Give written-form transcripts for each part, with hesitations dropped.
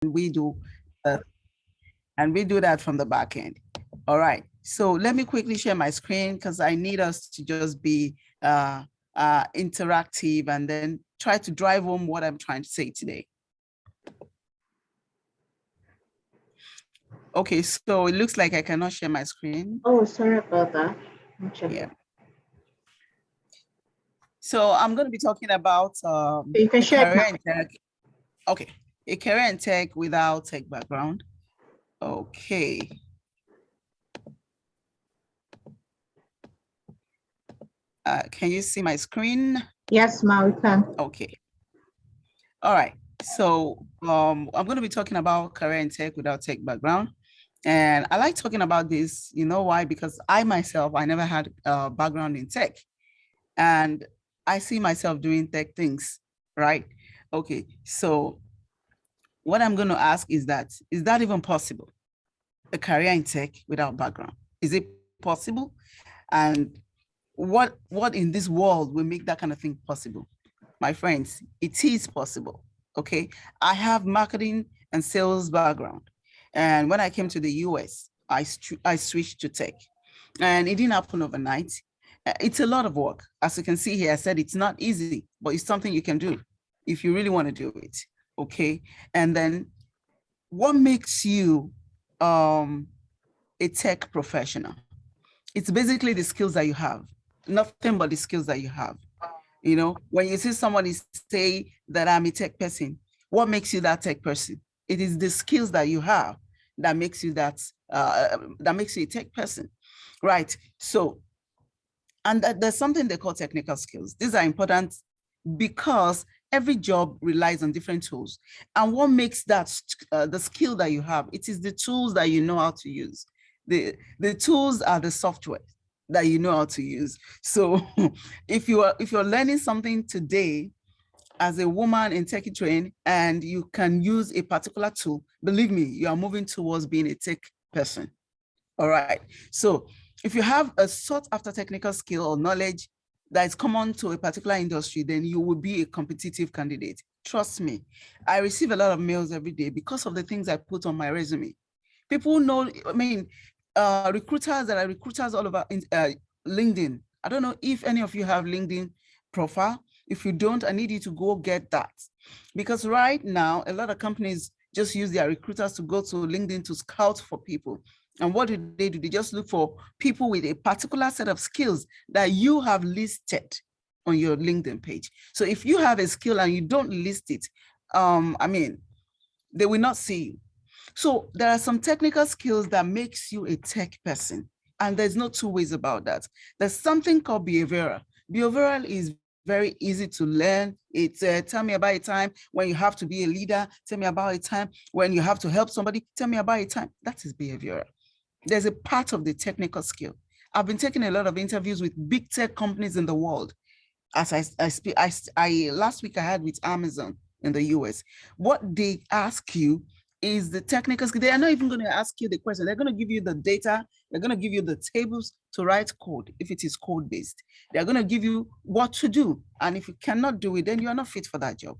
we do uh, that from the back end. All right. So let me quickly share my screen because I need us to just be interactive and then try to drive home what I'm trying to say today. Okay, so it looks like I cannot share my screen. Oh, sorry about that. Yeah. So I'm going to be talking about you can share career in tech. Okay, a career in tech without tech background. Okay. Can you see my screen? Yes, ma'am, we can. Okay. All right. So I'm going to be talking about career in tech without tech background. And I like talking about this, you know why? Because I myself, I never had a background in tech. And I see myself doing tech things, right? Okay, so what I'm going to ask is that even possible? A career in tech without background? Is it possible? And what in this world will make that kind of thing possible? My friends, it is possible, okay? I have marketing and sales background. And when I came to the US, I switched to tech. And it didn't happen overnight. It's a lot of work. As you can see here, I said it's not easy, but it's something you can do if you really want to do it, okay? And then what makes you a tech professional? It's basically the skills that you have, nothing but the skills that you have. You know, when you see somebody say that I'm a tech person, what makes you that tech person? It is the skills that you have that makes you that makes you a tech person, right? So, and there's something they call technical skills. These are important because every job relies on different tools. And what makes that the skill that you have? It is the tools that you know how to use. The tools are the software that you know how to use. So if you're learning something today as a woman in Techy train and you can use a particular tool, believe me, you are moving towards being a tech person. All right. So if you have a sought after technical skill or knowledge that is common to a particular industry, then you will be a competitive candidate. Trust me, I receive a lot of mails every day because of the things I put on my resume. People know, I mean, recruiters that are recruiters all over LinkedIn. I don't know if any of you have LinkedIn profile. If you don't, I need you to go get that. Because right now, a lot of companies just use their recruiters to go to LinkedIn to scout for people. And what do? They just look for people with a particular set of skills that you have listed on your LinkedIn page. So if you have a skill and you don't list it, I mean, they will not see you. So there are some technical skills that makes you a tech person. And there's no two ways about that. There's something called behavioral. Behavioral is very easy to learn. It's tell me about a time when you have to be a leader. Tell me about a time when you have to help somebody. Tell me about a time. That is behavioral. There's a part of the technical skill. I've been taking a lot of interviews with big tech companies in the world. As I speak, last week I had with Amazon in the US. What they ask you is the technical skill. They are not even going to ask you the question. They're going to give you the data. They're going to give you the tables to write code if it is code-based. They're going to give you what to do. And if you cannot do it, then you are not fit for that job.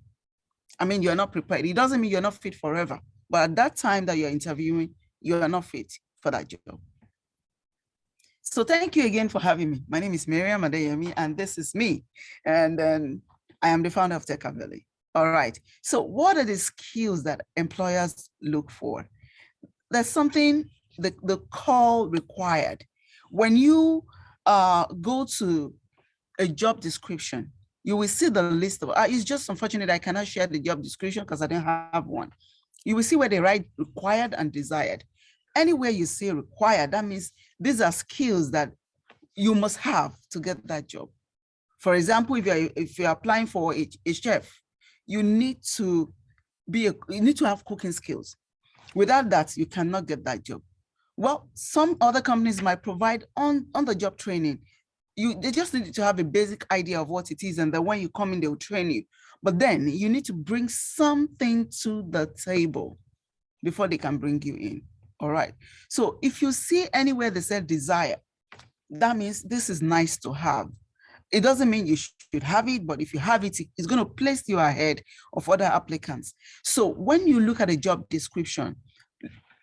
I mean, you're not prepared. It doesn't mean you're not fit forever. But at that time that you're interviewing, you are not fit for that job. So thank you again for having me. My name is Mariam Adeyemi, and this is me. And then I am the founder of Techy Valley. All right. So what are the skills that employers look for? There's something, the call required. When you go to a job description, you will see the list of, it's just unfortunate I cannot share the job description because I don't have one. You will see where they write required and desired. Anywhere you see required, that means these are skills that you must have to get that job. For example, if you're applying for a chef, you need to have cooking skills. Without that, you cannot get that job. Well, some other companies might provide on the job training. They just need to have a basic idea of what it is, and then when you come in, they will train you. But then you need to bring something to the table before they can bring you in. All right. So if you see anywhere they said desire, that means this is nice to have. It doesn't mean you should have it, but if you have it, it's going to place you ahead of other applicants. So when you look at a job description,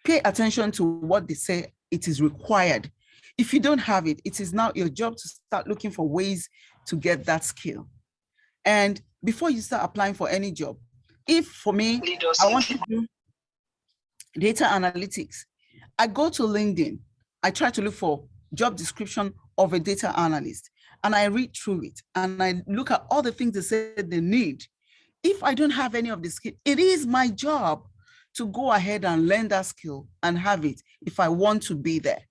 pay attention to what they say it is required. If you don't have it, it is now your job to start looking for ways to get that skill. And before you start applying for any job, if for me, I want to do data analytics, I go to LinkedIn, I try to look for job description of a data analyst, and I read through it, and I look at all the things they say they need. If I don't have any of the skill, it is my job to go ahead and learn that skill and have it if I want to be there.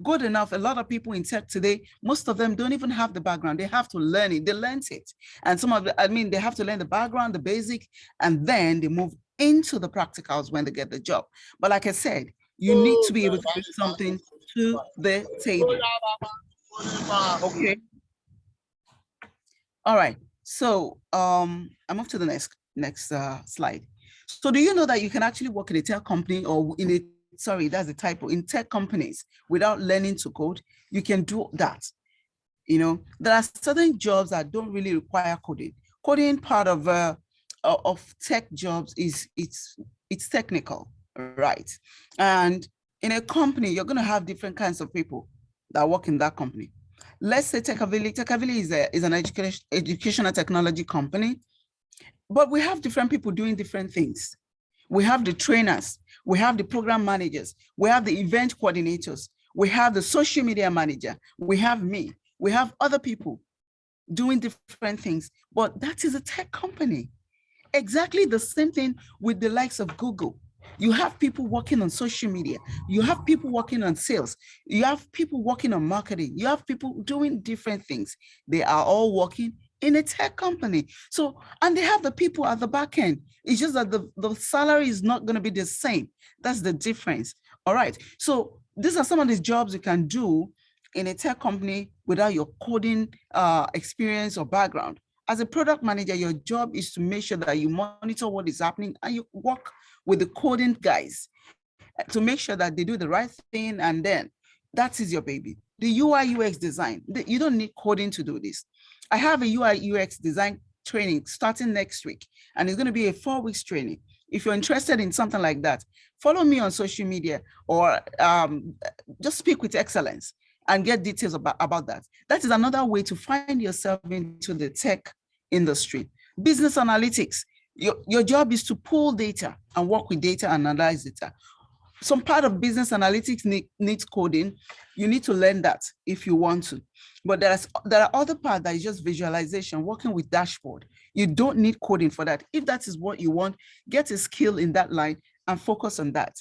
Good enough, a lot of people in tech today, most of them don't even have the background. They have to learn it. They learned it. And some of the, they have to learn the background, the basic, and then they move into the practicals when they get the job. But like I said, you need to be able to bring something to the table. Okay. All right. So I move to the next slide. So do you know that you can actually work in a tech company or in a, sorry, that's a typo, in tech companies without learning to code? You can do that. You know, there are certain jobs that don't really require coding. Coding part of tech jobs is it's technical, right? And in a company, you're going to have different kinds of people that work in that company. Let's say Techy is an educational technology company, but we have different people doing different things. We have the trainers, we have the program managers, we have the event coordinators, we have the social media manager, we have me, we have other people doing different things, but that is a tech company. Exactly the same thing with the likes of Google. You have people working on social media. You have people working on sales. You have people working on marketing. You have people doing different things. They are all working in a tech company. So, and they have the people at the back end. It's just that the salary is not going to be the same. That's the difference. All right. So these are some of the jobs you can do in a tech company without your coding experience or background. As a product manager, your job is to make sure that you monitor what is happening and you work with the coding guys to make sure that they do the right thing, and then that is your baby. The UI UX design, you don't need coding to do this. I have a UI UX design training starting next week, and it's going to be a 4 weeks training. If you're interested in something like that, follow me on social media or just speak with excellence and get details about that. That is another way to find yourself into the tech industry. Business analytics, your job is to pull data and work with data and analyze data. Some part of business analytics needs coding. You need to learn that if you want to. But there are other parts that is just visualization, working with dashboard. You don't need coding for that. If that is what you want, get a skill in that line and focus on that.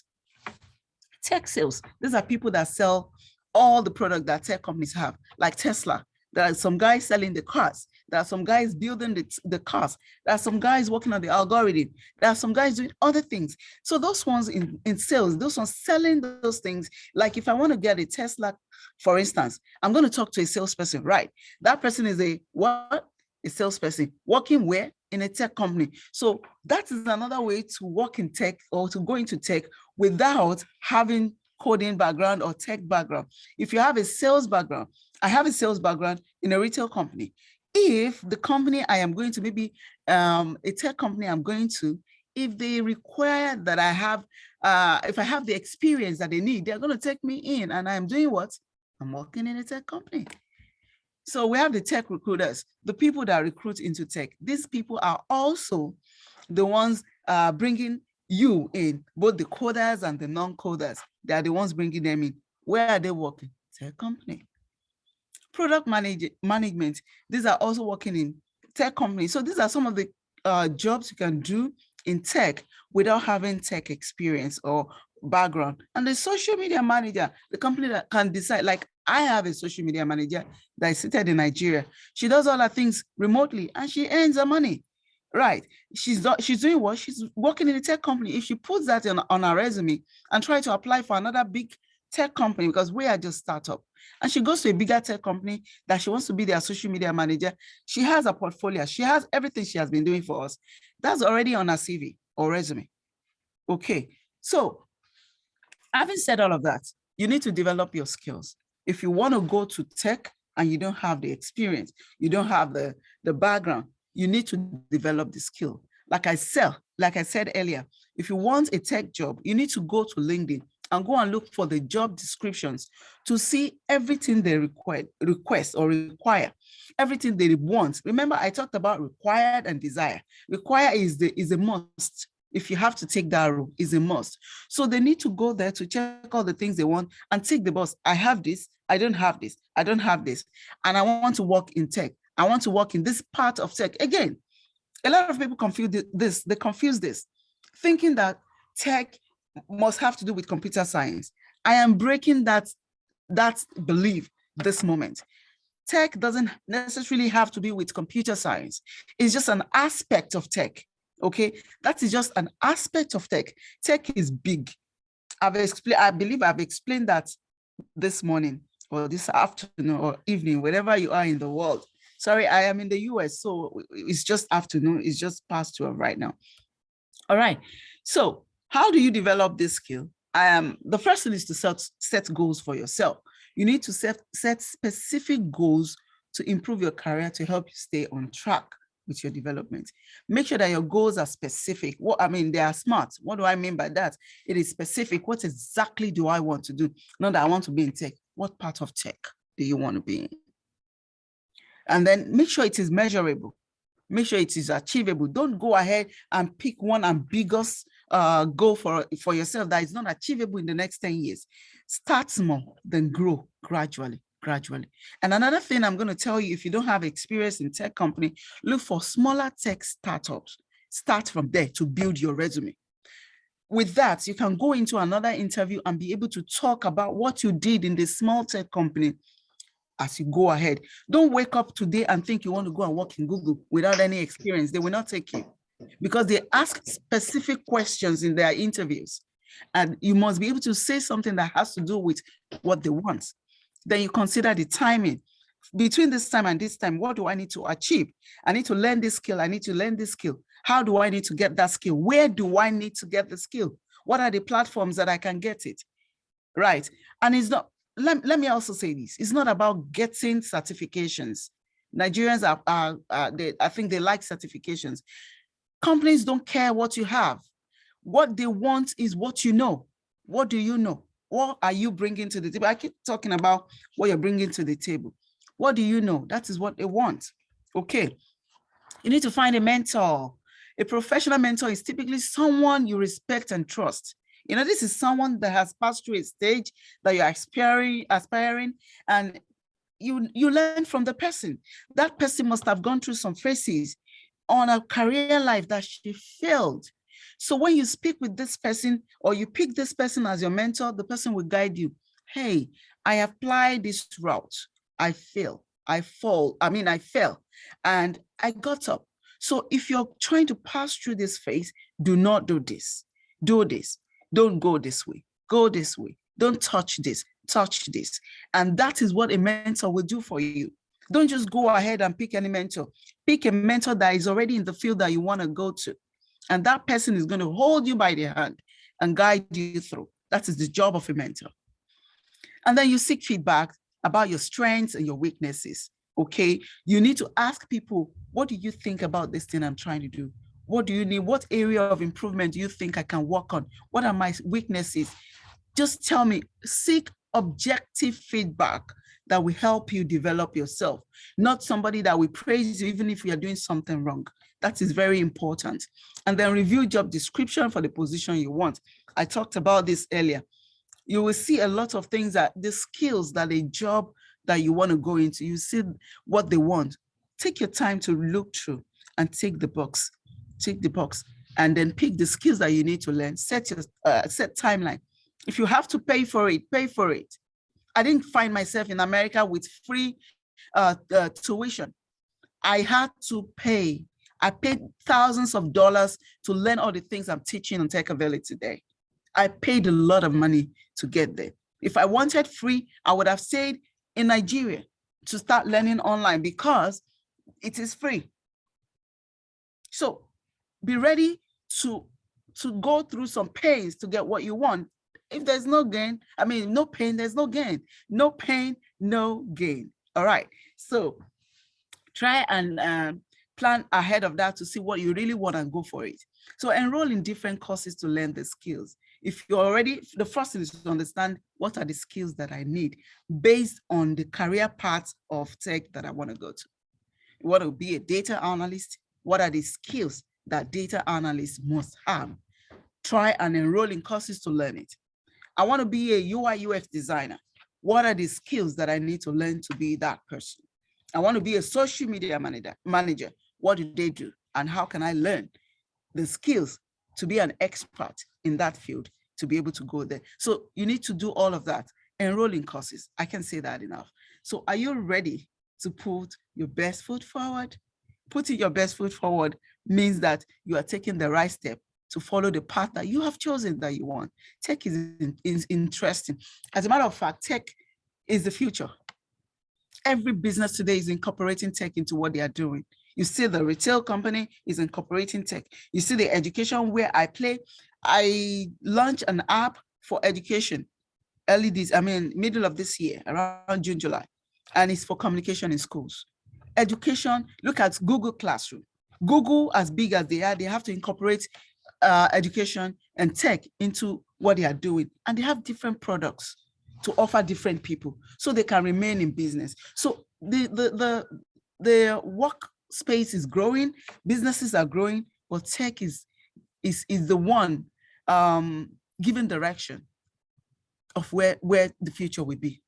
Tech sales, these are people that sell all the product that tech companies have, like Tesla. There are some guys selling the cars. There are some guys building the cars. There are some guys working on the algorithm. There are some guys doing other things. So those ones in sales, those ones selling those things, like if I want to get a Tesla, for instance, I'm going to talk to a salesperson, right? That person is a what? A salesperson working where? In a tech company. So that is another way to work in tech or to go into tech without having coding background or tech background. If you have a sales background, I have a sales background in a retail company. If the company I am going to, maybe a tech company I'm going to, if they require that I have, if I have the experience that they need, they're going to take me in, and I'm doing what? I'm working in a tech company. So we have the tech recruiters, the people that recruit into tech. These people are also the ones bringing you in, both the coders and the non-coders. They are the ones bringing them in. Where are they working? Tech company. Product management, these are also working in tech companies. So these are some of the jobs you can do in tech without having tech experience or background. And the social media manager, the company that can decide, like I have a social media manager that is seated in Nigeria. She does all her things remotely and she earns her money. Right. She's doing what? She's working in a tech company. If she puts that on her resume and try to apply for another big tech company, because we are just startup, and she goes to a bigger tech company that she wants to be their social media manager, she has a portfolio. She has everything she has been doing for us. That's already on her CV or resume. Okay. So having said all of that, you need to develop your skills. If you want to go to tech, and you don't have the experience, you don't have the background, you need to develop the skill. Like I said earlier, if you want a tech job, you need to go to LinkedIn and go and look for the job descriptions to see everything they require, everything they want. Remember, I talked about required and desire. Require is a must. If you have to take that role, is a must. So they need to go there to check all the things they want and tick the box. I have this, I don't have this, I don't have this, and I want to work in tech. I want to work in this part of tech. Again, a lot of people confuse this, thinking that tech must have to do with computer science. I am breaking that belief this moment. Tech doesn't necessarily have to be with computer science. It's just an aspect of tech. Okay, that is just an aspect of tech. Tech is big. I believe I've explained that this morning or this afternoon or evening, wherever you are in the world. Sorry, I am in the US, so it's just afternoon. It's just past 12 right now. All right. So how do you develop this skill? The first thing is to set goals for yourself. You need to set specific goals to improve your career to help you stay on track with your development. Make sure that your goals are specific. They are smart. What do I mean by that? It is specific. What exactly do I want to do? Not that I want to be in tech. What part of tech do you want to be in? And then make sure it is measurable. Make sure it is achievable. Don't go ahead and pick one ambiguous goal for yourself that is not achievable in the next 10 years. Start small, then grow gradually. And another thing I'm going to tell you, if you don't have experience in tech company, look for smaller tech startups. Start from there to build your resume. With that, you can go into another interview and be able to talk about what you did in the small tech company as you go ahead. Don't wake up today and think you want to go and work in Google without any experience. They will not take you because they ask specific questions in their interviews. And you must be able to say something that has to do with what they want. Then you consider the timing. Between this time and this time, what do I need to achieve? I need to learn this skill. I need to learn this skill. How do I need to get that skill? Where do I need to get the skill? What are the platforms that I can get it? Right. And it's not, let me also say this. It's not about getting certifications. Nigerians I think they like certifications. Companies don't care what you have. What they want is what you know. What do you know? What are you bringing to the table? I keep talking about what you're bringing to the table. What do you know? That is what they want. Okay. You need to find a mentor. A professional mentor is typically someone you respect and trust. You know, this is someone that has passed through a stage that you're aspiring, and you learn from the person. That person must have gone through some phases on a career life that she failed. So when you speak with this person or you pick this person as your mentor, the person will guide you. Hey, I applied this route. I fell, and I got up. So if you're trying to pass through this phase, do not do this. Do this. Don't go this way. Go this way. Don't touch this. Touch this. And that is what a mentor will do for you. Don't just go ahead and pick any mentor. Pick a mentor that is already in the field that you want to go to. And that person is going to hold you by the hand and guide you through. That is the job of a mentor. And then you seek feedback about your strengths and your weaknesses. Okay. You need to ask people, what do you think about this thing I'm trying to do? What do you need? What area of improvement do you think I can work on? What are my weaknesses? Just tell me. Seek objective feedback that will help you develop yourself, not somebody that will praise you even if you are doing something wrong. That is very important. And then review job description for the position you want. I talked about this earlier. You will see a lot of things, that the skills that a job that you want to go into, you see what they want. Take your time to look through and tick the box, and then pick the skills that you need to learn. Set timeline. If you have to pay for it, pay for it. I didn't find myself in America with free tuition. I had to pay. I paid thousands of dollars to learn all the things I'm teaching on Techy today. I paid a lot of money to get there. If I wanted free, I would have stayed in Nigeria to start learning online because it is free. So be ready to go through some pains to get what you want. If there's no gain, no pain, there's no gain. No pain, no gain. All right. So try and plan ahead of that to see what you really want and go for it. So enroll in different courses to learn the skills. If you're already, the first thing is to understand what are the skills that I need based on the career path of tech that I want to go to. You want to be a data analyst? What are the skills that data analysts must have? Try and enroll in courses to learn it. I want to be a UI UX designer. What are the skills that I need to learn to be that person? I want to be a social media manager. What do they do? And how can I learn the skills to be an expert in that field to be able to go there? So you need to do all of that. Enroll in courses. I can say that enough. So are you ready to put your best foot forward? Putting your best foot forward means that you are taking the right step to follow the path that you have chosen that you want. Tech is interesting. As a matter of fact, tech is the future. Every business today is incorporating tech into what they are doing. You see the retail company is incorporating tech. You see the education where I play. I launched an app for education middle of this year, around June, July, and it's for communication in schools. Education, look at Google Classroom. Google, as big as they are, they have to incorporate education and tech into what they are doing. And they have different products to offer different people so they can remain in business. So the workspace is growing, businesses are growing, but tech is the one giving direction of where the future will be.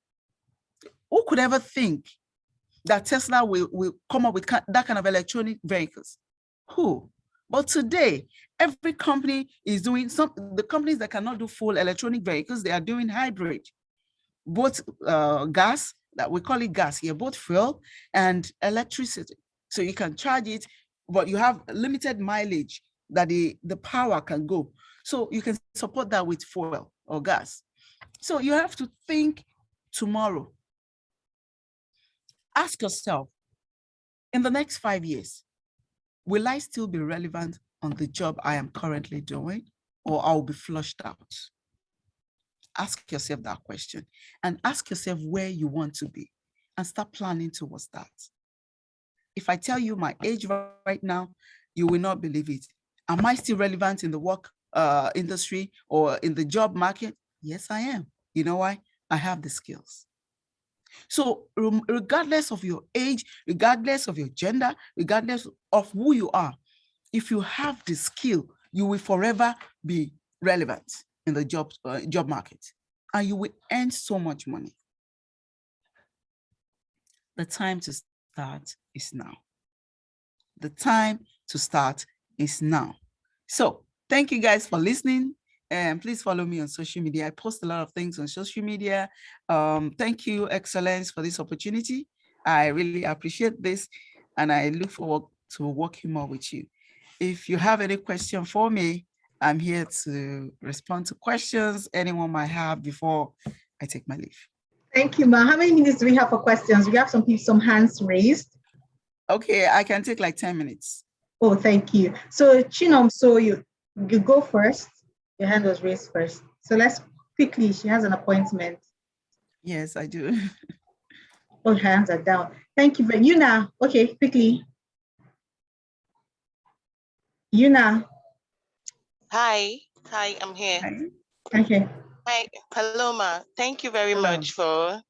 Who could ever think that Tesla will come up with that kind of electronic vehicles? Who? But today, every company is doing the companies that cannot do full electronic vehicles, they are doing hybrid, both gas, that we call it gas here, both fuel and electricity. So you can charge it, but you have limited mileage that the power can go. So you can support that with fuel or gas. So you have to think tomorrow. Ask yourself, in the next 5 years, will I still be relevant on the job I am currently doing, or I'll be flushed out? Ask yourself that question and ask yourself where you want to be and start planning towards that. If I tell you my age right now, you will not believe it. Am I still relevant in the work industry or in the job market? Yes, I am. You know why? I have the skills. So regardless of your age, regardless of your gender, regardless of who you are, if you have the skill, you will forever be relevant in the job market, and you will earn so much money. The time to start is now. The time to start is now. So thank you guys for listening. And please follow me on social media. I post a lot of things on social media. Thank you, Excellence, for this opportunity. I really appreciate this, and I look forward to working more with you. If you have any question for me, I'm here to respond to questions anyone might have before I take my leave. Thank you, Ma. How many minutes do we have for questions? We have some hands raised. Okay, I can take like 10 minutes. Oh, thank you. So Chinom, so you go first. Your hand was raised first. So let's quickly, she has an appointment. Yes, I do. All hands are down. Thank you. Yuna, okay, quickly. Yuna. Hi, I'm here. Hi. Okay. Hi, hello, Ma. Thank you very much for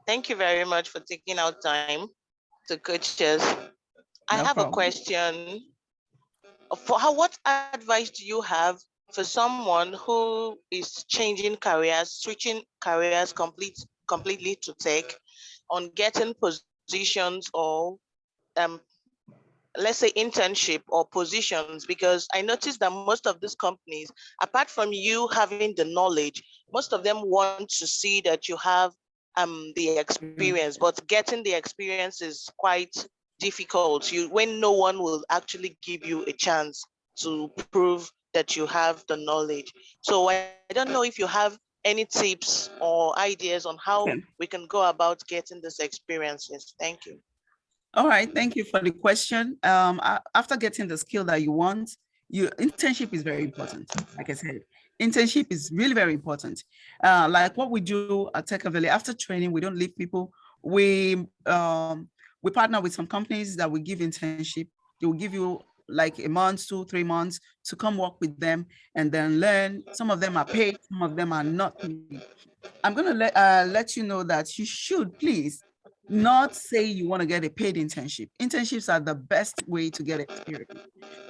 taking out time to coach us. I have a question. What advice do you have for someone who is changing careers, switching careers completely to tech, on getting positions or let's say internship or positions? Because I noticed that most of these companies, apart from you having the knowledge, most of them want to see that you have the experience, but getting the experience is quite difficult. When no one will actually give you a chance to prove that you have the knowledge. So I don't know if you have any tips or ideas on how we can go about getting these experiences. Thank you. All right, thank you for the question. After getting the skill that you want, your internship is very important. Like I said, internship is really very important. Like what we do at Techy, after training, we don't leave people we partner with some companies that will give internship. They will give you like a month, 2-3 months to come work with them and then learn. Some of them are paid, some of them are not paid. I'm going to let you know that you should please not say you want to get a paid internship. Internships are the best way to get experience.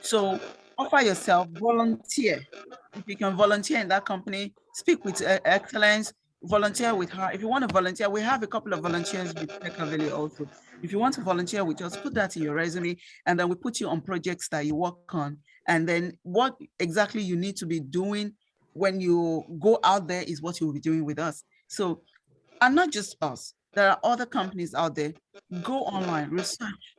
So offer yourself, volunteer. If you can volunteer in that company, speak with excellence, volunteer with her. If you want to volunteer, we have a couple of volunteers with Techy also. If you want to volunteer with us, put that in your resume, and then we put you on projects that you work on. And then what exactly you need to be doing when you go out there is what you'll be doing with us. So, and not just us, there are other companies out there. Go online, research,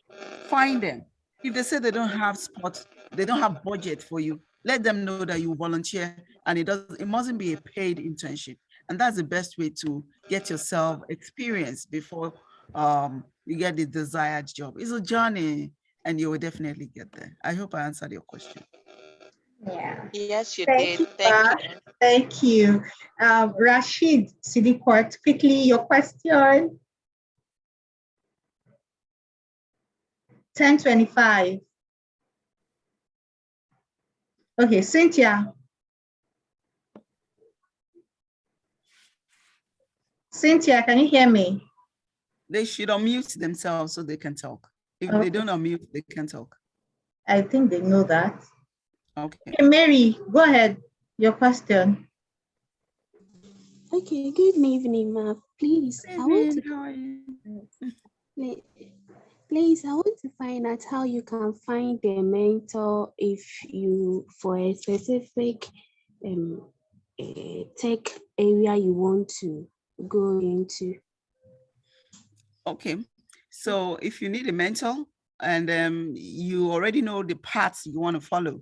find them. If they say they don't have spots, they don't have budget for you, let them know that you volunteer, and it mustn't be a paid internship. And that's the best way to get yourself experience before you get the desired job. It's a journey, and you will definitely get there. I hope I answered your question. Yeah. Yes, you Thank did. you, Thank you. Thank you. Rashid Sidikort, quickly your question. 10:25. Okay, Cynthia. Cynthia, can you hear me? They should unmute themselves so they can talk. If they don't unmute, they can talk. I think they know that. Okay. Mary, go ahead. Your question. Okay, good evening, ma'am. Please, I want to find out how you can find a mentor if you, for a specific tech area you want to go into. Okay, so if you need a mentor and you already know the paths you want to follow,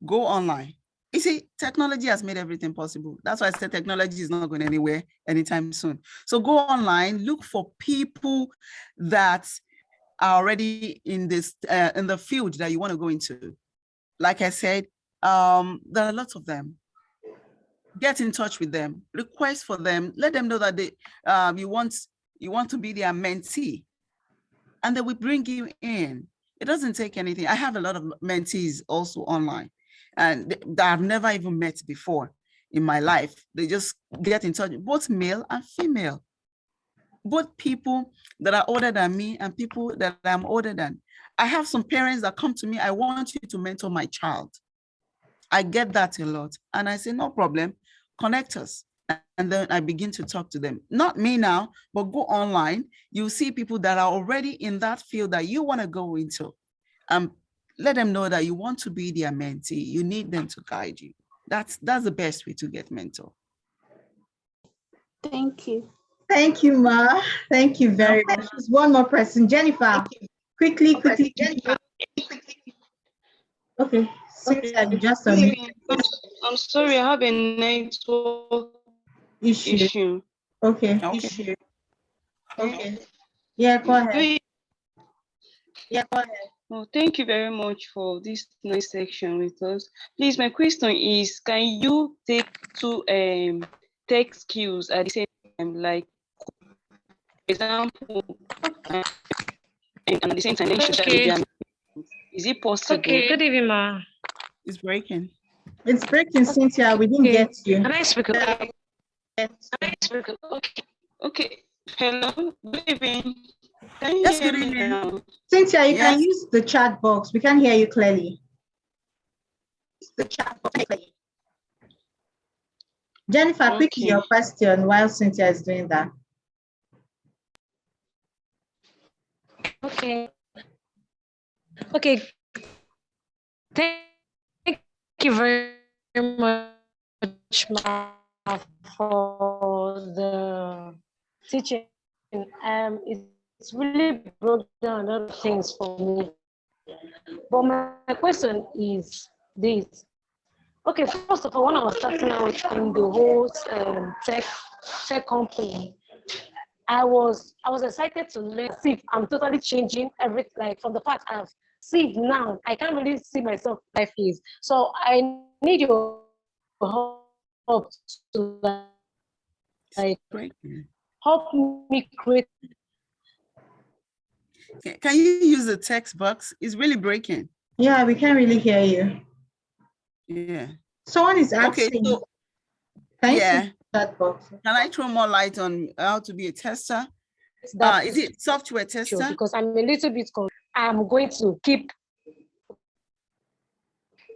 go online. You see, technology has made everything possible. That's why I said technology is not going anywhere anytime soon. So go online, look for people that are already in this in the field that you want to go into. Like I said, there are lots of them. Get in touch with them, request for them, let them know that you want to be their mentee, and they will bring you in. It doesn't take anything. I have a lot of mentees also online, and that I've never even met before in my life. They just get in touch, both male and female, both people that are older than me and people that I'm older than. I have some parents that come to me, I want you to mentor my child. I get that a lot. And I say, no problem, connect us. And then I begin to talk to them. Not me now, but go online. You see people that are already in that field that you want to go into. Let them know that you want to be their mentee. You need them to guide you. That's the best way to get mentor. Thank you. Thank you, Ma. Thank you very much. There's one more person. Jennifer, quickly. Okay, Cynthia, you just I'm sorry, I have a network issue. Okay. Yeah, go ahead. Well, thank you very much for this nice section with us. Please, my question is, can you take two tech skills at the same time, like, for example, and at the same time, is it possible? Okay, good evening, ma. It's breaking. It's breaking, Cynthia. We didn't get you. Can I speak? Okay. Hello. Good evening. Can you Yes, hear good me evening. now? Cynthia, you can use the chat box. We can hear you clearly. Jennifer, quickly your question while Cynthia is doing that. Okay. Thank you very much, ma, for the teaching. It's really brought down a lot of things for me. But my question is this. Okay, first of all, when I was starting out in the whole tech company, I was excited to learn. See, I'm totally changing everything. Like from the part I've seen now, I can't really see myself life is. So I need your help to like help me create Can you use the text box? It's really breaking. Yeah, we can't really hear you. Yeah. Someone is Okay, asking. so Can you yeah. see that box? Can I throw more light on how to be a tester? Is it software tester? Because I'm a little bit confused. I'm going to keep.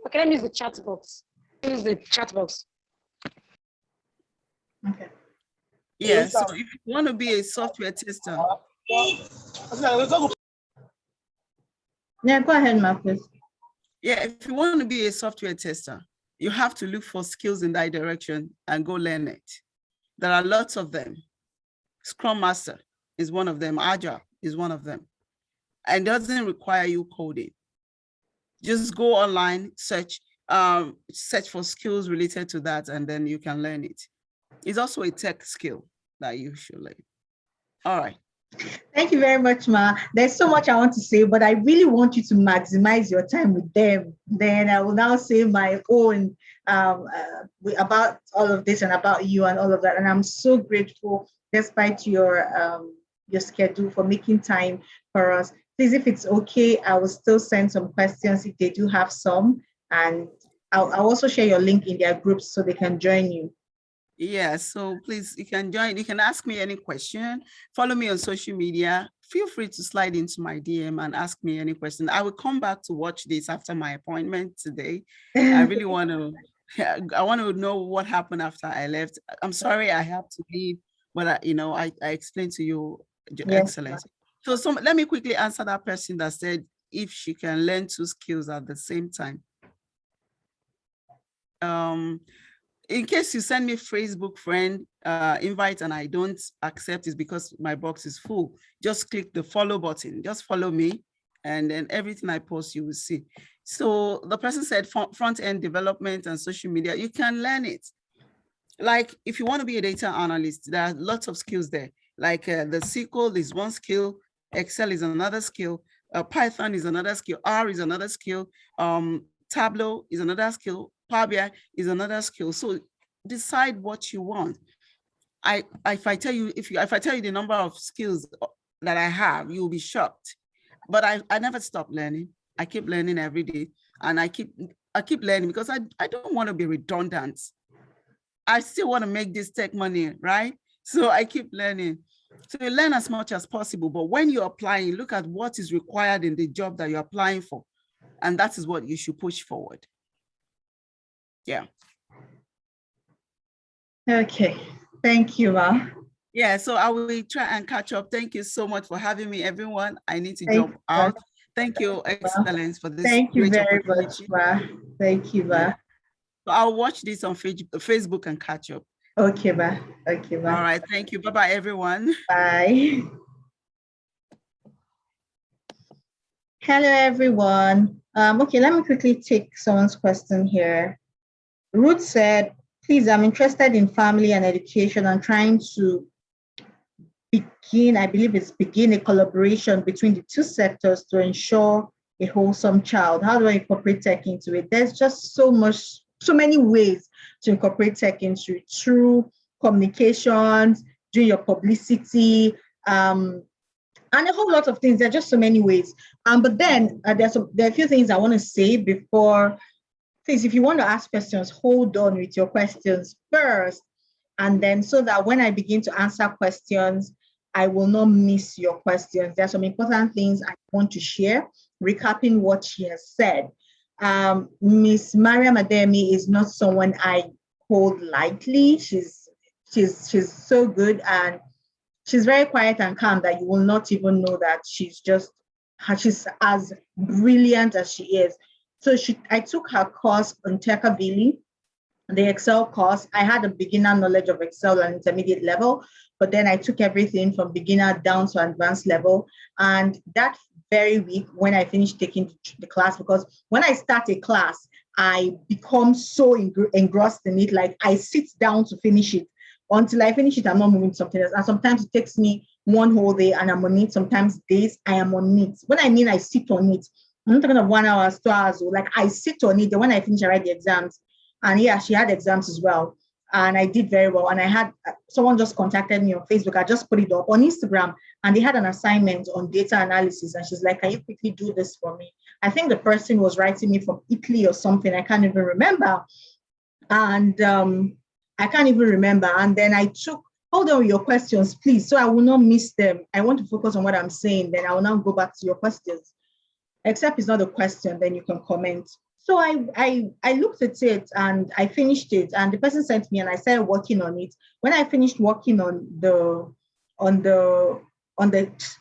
Okay, let me use the chat box. Use the chat box. Okay. Yeah, so if you want to be a software tester. Yeah, go ahead, Marcus. Yeah, if you want to be a software tester, you have to look for skills in that direction and go learn it. There are lots of them. Scrum Master is one of them. Agile is one of them. And doesn't require you coding. Just go online, search for skills related to that, and then you can learn it. It's also a tech skill that you should learn. All right. Thank you very much, Ma. There's so much I want to say, but I really want you to maximize your time with them. Then I will now say my own about all of this and about you and all of that. And I'm so grateful, despite your schedule, for making time for us. Please, if it's okay, I will still send some questions if they do have some. And I'll also share your link in their groups so they can join you. Yeah, so please, you can join. You can ask me any question. Follow me on social media. Feel free to slide into my DM and ask me any question. I will come back to watch this after my appointment today. I really want to, I want to know what happened after I left. I'm sorry I have to leave, but I explained to you, Yes. excellent. So let me quickly answer that person that said if she can learn 2 skills at the same time. In case you send me Facebook friend invite and I don't accept it because my box is full, just click the follow button. Just follow me, and then everything I post you will see. So the person said front-end development and social media, you can learn it. Like if you want to be a data analyst, there are lots of skills there. Like the SQL is one skill, Excel is another skill, Python is another skill, R is another skill, Tableau is another skill, Power BI is another skill. So decide what you want. If I tell you the number of skills that I have, you'll be shocked. But I never stop learning. I keep learning every day, and I keep learning because I don't want to be redundant. I still want to make this tech money, right? So I keep learning. So you learn as much as possible, but when you're applying, look at what is required in the job that you're applying for. And that is what you should push forward. Yeah. Okay. Thank you, Ma. Yeah, so I will try and catch up. Thank you so much for having me, everyone. I need to jump out. Thank you, Excellence, for this. Thank you very much, Ma. Thank you, Ma. So I'll watch this on Facebook and catch up. Okay, Ma. Okay, Ma. All right. Thank you. Bye-bye, everyone. Bye. Hello, everyone. Okay, let me quickly take someone's question here. Ruth said, please, I'm interested in family and education. I'm trying to begin a collaboration between the two sectors to ensure a wholesome child. How do I incorporate tech into it? There's just so many ways to incorporate tech into it, through communications, doing your publicity, and a whole lot of things. There are just so many ways. But then there are a few things I want to say before. Please, if you want to ask questions, hold on with your questions first. And then so that when I begin to answer questions, I will not miss your questions. There are some important things I want to share, recapping what she has said. Miss Mariam Adeyemi is not someone I hold lightly. She's so good, and she's very quiet and calm that you will not even know that she's as brilliant as she is. So I took her course on Techy, the Excel course. I had a beginner knowledge of Excel and intermediate level, but then I took everything from beginner down to advanced level. And that very week, when I finished taking the class, because when I start a class, I become so engrossed in it, like I sit down to finish it. Until I finish it, I'm not moving to something else. And sometimes it takes me one whole day and I'm on it. Sometimes days I am on it. When I mean I sit on it, I'm not talking of 1 hour, 2 hours. Like I sit on it. Then when I finish, I write the exams. And yeah, she had exams as well. and I did very well. And I had someone just contacted me on Facebook. I just put it up on Instagram, and they had an assignment on data analysis. And she's like, can you quickly do this for me? I think the person was writing me from Italy or something. I can't even remember. And I can't even remember. And then I took, hold on with your questions, please, so I will not miss them. I want to focus on what I'm saying. Then I will now go back to your questions. Except it's not a question, then you can comment. So I looked at it and I finished it, and the person sent me and I started working on it. When I finished working on the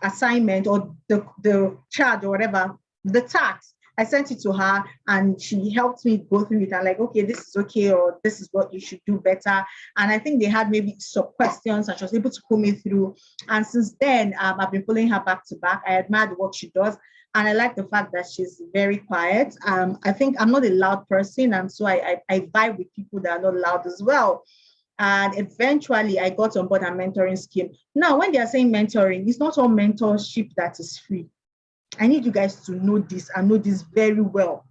assignment or the charge or whatever, the task, I sent it to her and she helped me go through it. I'm like, okay, this is okay, or this is what you should do better. And I think they had maybe some questions and she was able to pull me through. And since then, I've been following her back to back. I admire the work she does. And I like the fact that she's very quiet. I think I'm not a loud person. And so I vibe with people that are not loud as well. And eventually I got on board a mentoring scheme. Now, when they are saying mentoring, it's not all mentorship that is free. I need you guys to know this and know this very well.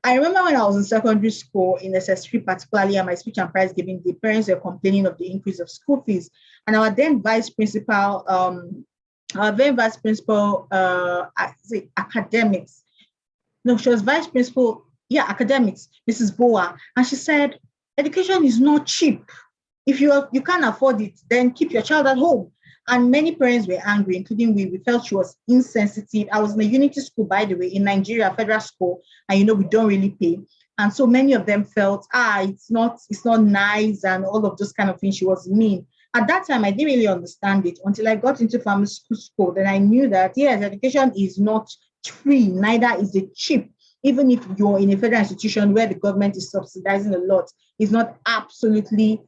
I remember when I was in secondary school in SS3, particularly at my speech and prize giving, the parents were complaining of the increase of school fees. And our then vice principal, academics. No, she was vice principal, academics, Mrs. Boa. And she said, education is not cheap. If you can't afford it, then keep your child at home. And many parents were angry, including we. We felt she was insensitive. I was in a unity school, by the way, in Nigeria, federal school, and we don't really pay. And so many of them felt, it's not nice, and all of those kind of things. She was mean. At that time, I didn't really understand it until I got into family school. Then I knew that, yes, education is not free, neither is it cheap. Even if you're in a federal institution where the government is subsidizing a lot, it's not absolutely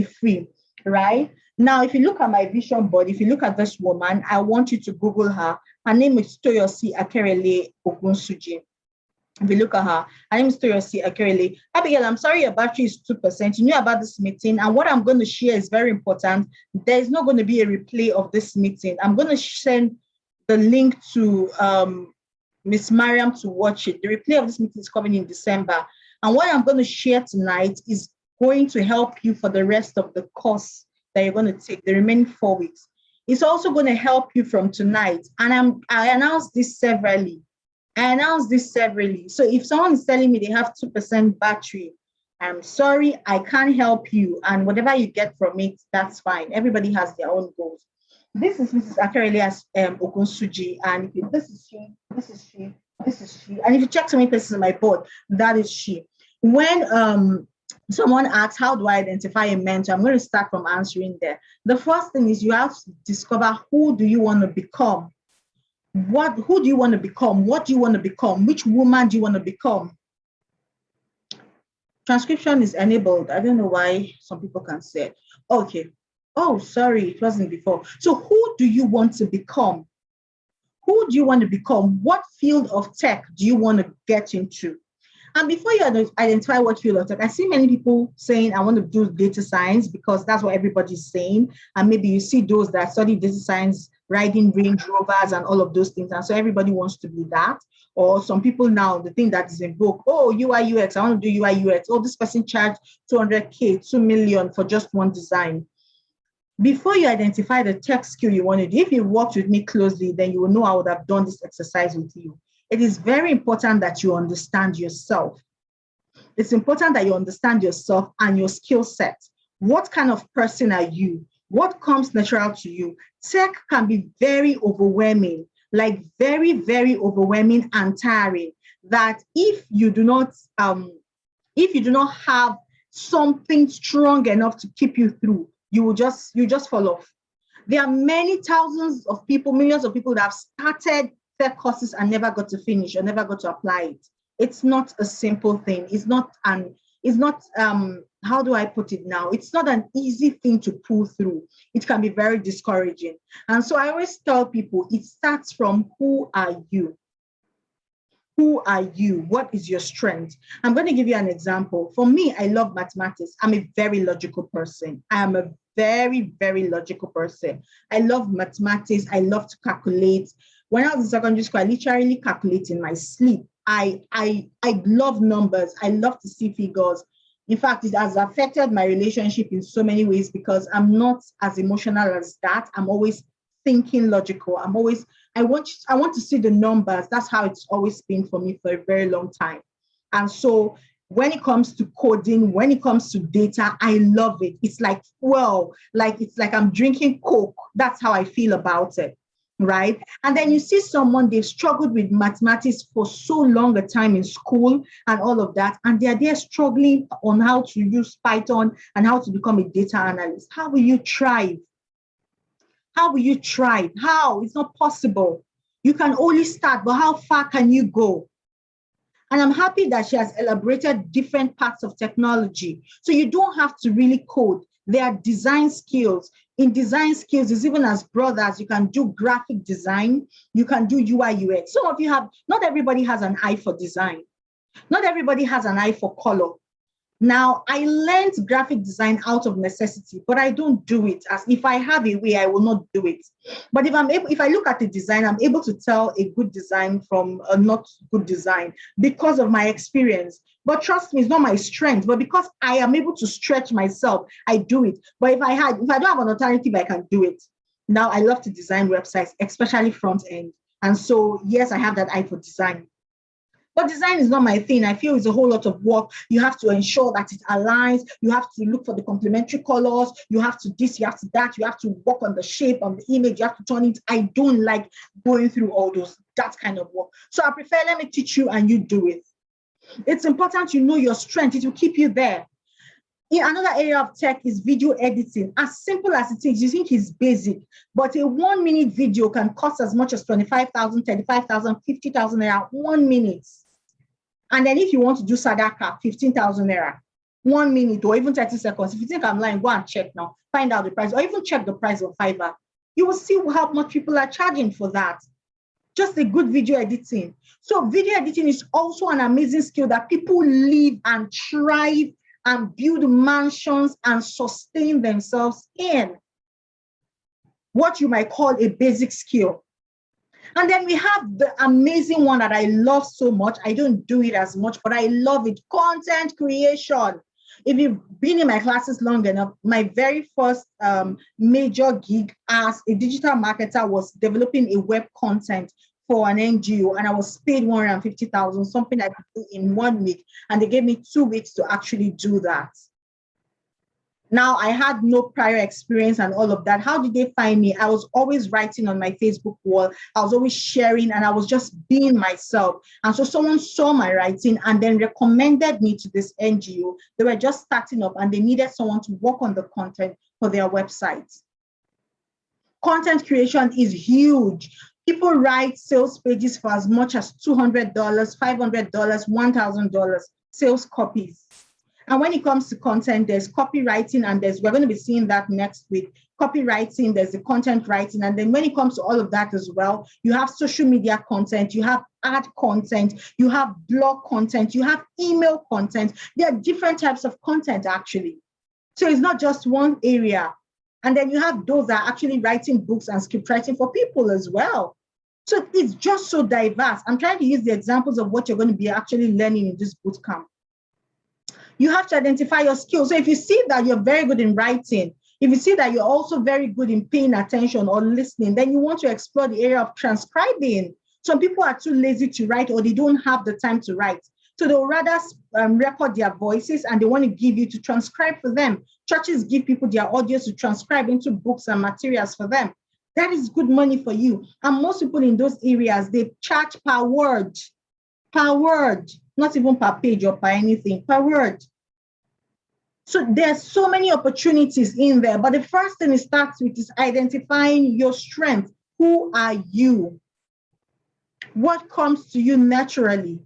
free, right? Now, if you look at my vision board, if you look at this woman, I want you to Google her. Her name is Toyosi Akerele Ogunsuji. If you look at her name is Toyosi Akerele. Abigail, I'm sorry your battery is 2%. You knew about this meeting, and what I'm going to share is very important. There's not going to be a replay of this meeting. I'm going to send the link to Miss Mariam to watch it. The replay of this meeting is coming in December. And what I'm going to share tonight is going to help you for the rest of the course that you're going to take, the remaining 4 weeks. It's also going to help you from tonight. And I announced this severally. So if someone is telling me they have 2% battery, I'm sorry, I can't help you. And whatever you get from it, that's fine. Everybody has their own goals. This is Mrs. Akerele Ogunsuji, and this is she. And if you check so many places on my board, that is she. When someone asks, how do I identify a mentor? I'm going to start from answering there. The first thing is you have to discover, who do you want to become? Who do you want to become? What do you want to become? Which woman do you want to become? Transcription is enabled. I don't know why some people can say it. Okay. Oh, sorry, it wasn't before. So who do you want to become? Who do you want to become? What field of tech do you want to get into? And before you identify what field of tech, I see many people saying, I want to do data science because that's what everybody's saying. And maybe you see those that study data science riding Range Rovers and all of those things. And so everybody wants to be that. Or some people now, the thing that is in book, UI UX, I want to do UI UX. Oh, this person charged 200K, 2 million for just one design. Before you identify the tech skill you want to do, if you worked with me closely, then you will know I would have done this exercise with you. It is very important that you understand yourself. It's important that you understand yourself and your skill set. What kind of person are you? What comes natural to you? Tech can be very overwhelming, like very, very overwhelming and tiring, that if you do not have something strong enough to keep you through, you just fall off. There are many thousands of people, millions of people that have started tech courses and never got to finish or never got to apply it. It's not a simple thing. It's not how do I put it now? It's not an easy thing to pull through. It can be very discouraging. And so I always tell people, it starts from, who are you? Who are you? What is your strength? I'm going to give you an example. For me, I love mathematics. I'm a very logical person. I am a very, very logical person. I love mathematics. I love to calculate. When I was in secondary school, I literally calculate in my sleep. I love numbers. I love to see figures. In fact, it has affected my relationship in so many ways because I'm not as emotional as that. I'm always thinking logical. I want to see the numbers. That's how it's always been for me for a very long time. And so when it comes to coding, when it comes to data, I love it. It's like, well, it's like I'm drinking Coke. That's how I feel about it, right? And then you see someone, they've struggled with mathematics for so long a time in school and all of that, and they're there struggling on how to use Python and how to become a data analyst. How will you thrive? How will you thrive? How? It's not possible. You can only start, but how far can you go? And I'm happy that she has elaborated different parts of technology. So you don't have to really code. There are design skills. In design skills, it's even as broad as you can do graphic design, you can do UI UX. Some of you have, not everybody has an eye for design. Not everybody has an eye for color. Now, I learned graphic design out of necessity, but I don't do it. As if I have a way, I will not do it. But if I look at the design, I'm able to tell a good design from a not good design because of my experience. But trust me, it's not my strength, but because I am able to stretch myself, I do it. But if I don't have an alternative, I can do it. Now, I love to design websites, especially front end. And so, yes, I have that eye for design. But design is not my thing. I feel it's a whole lot of work. You have to ensure that it aligns. You have to look for the complementary colors. You have to this, you have to that. You have to work on the shape, on the image. You have to turn it. I don't like going through all that kind of work. So I prefer, let me teach you and you do it. It's important you know your strength. It will keep you there. In another area of tech is video editing. As simple as it is, you think it's basic, but a 1 minute video can cost as much as 25,000, 35,000, 50,000 naira, 1 minute. And then if you want to do Sadaka, 15,000 naira, 1 minute or even 30 seconds. If you think I'm lying, go and check now, find out the price, or even check the price of Fiverr. You will see how much people are charging for that. Just a good video editing. So video editing is also an amazing skill that people live and thrive and build mansions and sustain themselves in. What you might call a basic skill. And then we have the amazing one that I love so much. I don't do it as much, but I love it. Content creation. If you've been in my classes long enough, my very first major gig as a digital marketer was developing a web content for an NGO, and I was paid 150,000, something I could do in 1 week. And they gave me 2 weeks to actually do that. Now, I had no prior experience and all of that. How did they find me? I was always writing on my Facebook wall. I was always sharing, and I was just being myself. And so someone saw my writing and then recommended me to this NGO. They were just starting up and they needed someone to work on the content for their website. Content creation is huge. People write sales pages for as much as $200, $500, $1,000 sales copies. And when it comes to content, there's copywriting, and we're going to be seeing that next week. Copywriting, there's the content writing. And then when it comes to all of that as well, you have social media content, you have ad content, you have blog content, you have email content. There are different types of content actually. So it's not just one area. And then you have those that are actually writing books and script writing for people as well. So it's just so diverse. I'm trying to use the examples of what you're going to be actually learning in this bootcamp. You have to identify your skills. So if you see that you're very good in writing, if you see that you're also very good in paying attention or listening, then you want to explore the area of transcribing. Some people are too lazy to write, or they don't have the time to write. So they'll rather record their voices, and they want to give you to transcribe for them. Churches give people their audios to transcribe into books and materials for them. That is good money for you. And most people in those areas, they charge per word, not even per page or per anything, per word. So there's so many opportunities in there. But the first thing it starts with is identifying your strength. Who are you? What comes to you naturally,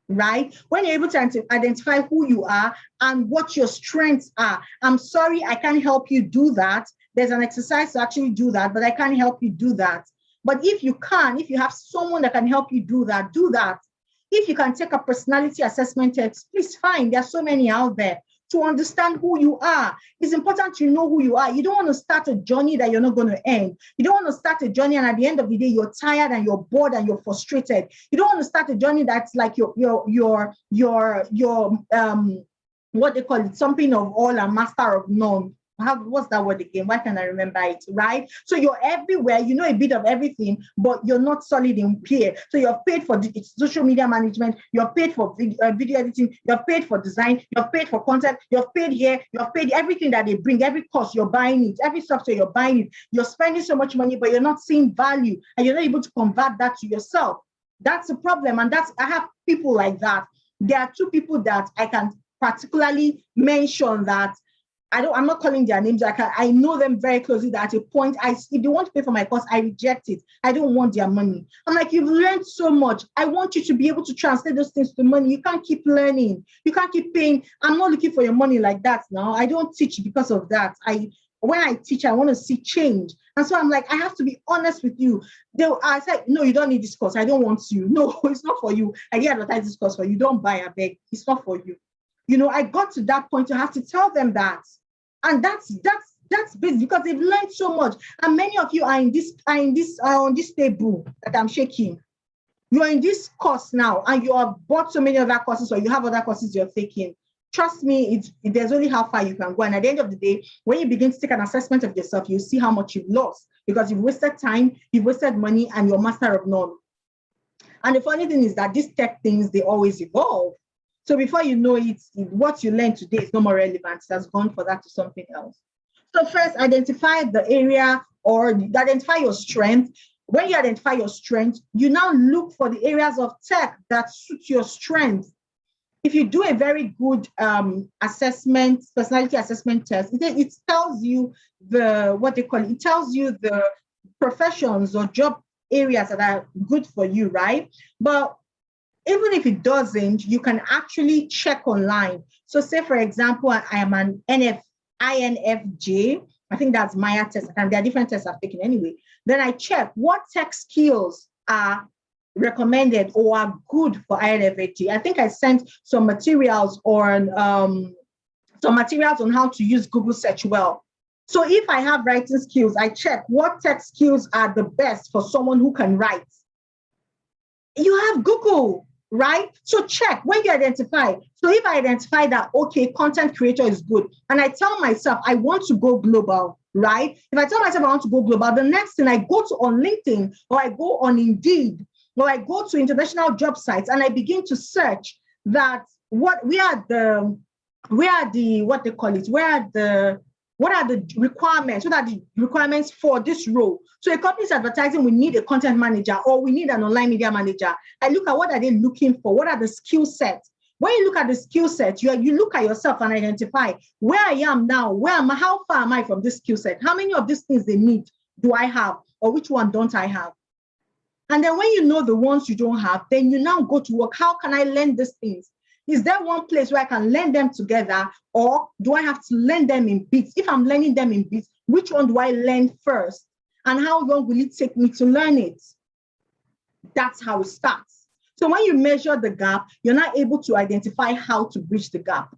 right? When you're able to identify who you are and what your strengths are. I'm sorry, I can't help you do that. There's an exercise to actually do that, but I can't help you do that. But if you can, if you have someone that can help you do that, do that. If you can take a personality assessment test, please fine. There are so many out there. To understand who you are, it's important to know who you are. You don't want to start a journey that you're not going to end. You don't want to start a journey and at the end of the day, you're tired and you're bored and you're frustrated. You don't want to start a journey that's like you're what they call it, something of all and master of none. What's that word again? Why can't I remember it, right? So you're everywhere, you know a bit of everything, but you're not solid in here. So you're paid for the social media management, you're paid for video editing, you're paid for design, you're paid for content, you're paid here, you're paid everything that they bring, every course, you're buying it, every software, you're buying it. You're spending so much money, but you're not seeing value, and you're not able to convert that to yourself. That's a problem, and I have people like that. There are two people that I can particularly mention that I'm not calling their names. I know them very closely, that at a point, if they want to pay for my course, I reject it. I don't want their money. I'm like, you've learned so much. I want you to be able to translate those things to money. You can't keep learning. You can't keep paying. I'm not looking for your money like that now. I don't teach because of that. When I teach, I want to see change. And so I'm like, I have to be honest with you. I said, no, you don't need this course. I don't want you. No, it's not for you. I didn't advertise this course for you. Don't buy, I beg. It's not for you. You know, I got to that point to have to tell them that. And that's basic, because they've learned so much. And many of you are on this table that I'm shaking. You're in this course now, and you have bought so many other courses, or you have other courses you're taking. Trust me, there's only how far you can go. And at the end of the day, when you begin to take an assessment of yourself, you see how much you've lost, because you've wasted time, you've wasted money, and you're master of none. And the funny thing is that these tech things, they always evolve. So before you know it, what you learned today is no more relevant. It has gone for that to something else. So first, identify the area, or identify your strength. When you identify your strength, you now look for the areas of tech that suit your strength. If you do a very good assessment, personality assessment test, it tells you it tells you the professions or job areas that are good for you, right? But even if it doesn't, you can actually check online. So say, for example, I am an INFJ. I think that's Maya test. And there are different tests I've taken anyway. Then I check what tech skills are recommended or are good for INFJ. I think I sent some materials on how to use Google Search well. So if I have writing skills, I check what tech skills are the best for someone who can write. You have Google, right? So check when you identify. So if I identify that, okay, content creator is good, and I tell myself I want to go global, right? If I tell myself I want to go global, the next thing I go to on LinkedIn, or I go on Indeed, or I go to international job sites, and I begin to search that what are the requirements for this role. So a company's advertising, we need a content manager, or we need an online media manager. I look at what are they looking for, what are the skill sets. When you look at the skill set, you look at yourself and identify where I am now, how far am I from this skill set? How many of these things they need do I have, or which one don't I have? And then when you know the ones you don't have, then you now go to work. How can I learn these things? Is there one place where I can learn them together, or do I have to learn them in bits? If I'm learning them in bits, which one do I learn first? And how long will it take me to learn it? That's how it starts. So when you measure the gap, you're not able to identify how to bridge the gap.